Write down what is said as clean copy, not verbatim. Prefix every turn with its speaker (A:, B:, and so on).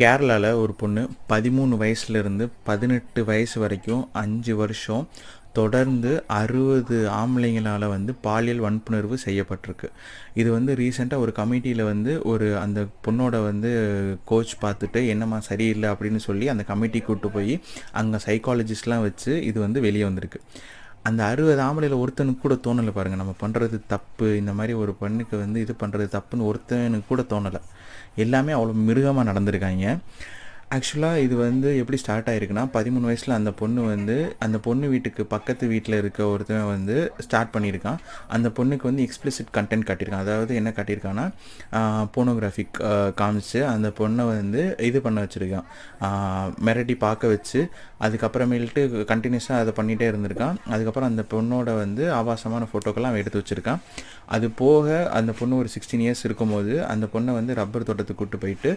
A: கேரளாவில் ஒரு பொண்ணு 13 வயசுலேருந்து 18 வயசு வரைக்கும் 5 வருஷம் தொடர்ந்து 60 ஆம்பளைங்களால் வந்து பாலியல் வன்புணர்வு செய்யப்பட்டிருக்கு. இது வந்து ரீசெண்டாக ஒரு கமிட்டியில் வந்து அந்த பொண்ணோட வந்து கோச் பார்த்துட்டு என்னம்மா சரியில்லை அப்படின்னு சொல்லி அந்த கமிட்டி கூப்பிட்டு போய் அங்கே சைக்காலஜிஸ்ட்லாம் வச்சு இது வந்து வெளியே வந்திருக்கு. அந்த 60 ஆம்பளையில் ஒருத்தனுக்கு கூட தோணலை பாருங்கள், நம்ம பண்ணுறது தப்பு, இந்த மாதிரி ஒரு பெண்ணுக்கு வந்து இது பண்ணுறது தப்புன்னு ஒருத்தனுக்கு கூட தோணலை. எல்லாமே அவ்வளோ மிருகமாக நடந்திருக்காங்க. ஆக்சுவலாக இது வந்து எப்படி ஸ்டார்ட் ஆகிருக்குன்னா, 13 வயசில் அந்த பொண்ணு வீட்டுக்கு பக்கத்து வீட்டில் இருக்க ஒருத்தன் வந்து ஸ்டார்ட் பண்ணியிருக்கான். அந்த பொண்ணுக்கு வந்து எக்ஸ்பிளிசிட் கண்டென்ட் காட்டியிருக்கான். அதாவது என்ன காட்டியிருக்கான்னா, போனோகிராஃபிக் காமிச்சு அந்த பொண்ணை வந்து இது பண்ண வச்சுருக்கான், மிரட்டி பார்க்க வச்சு அதுக்கப்புறமேல்ட்டு கண்டினியூஸாக அதை பண்ணிகிட்டே இருந்திருக்கான். அதுக்கப்புறம் அந்த பொண்ணோட வந்து ஆபாசமான ஃபோட்டோக்கெல்லாம் அவன் எடுத்து வச்சுருக்கான். அது போக அந்த பொண்ணு ஒரு 16 இயர்ஸ் இருக்கும்போது அந்த பொண்ணை வந்து ரப்பர் தோட்டத்துக்கு கூப்பிட்டு போயிட்டு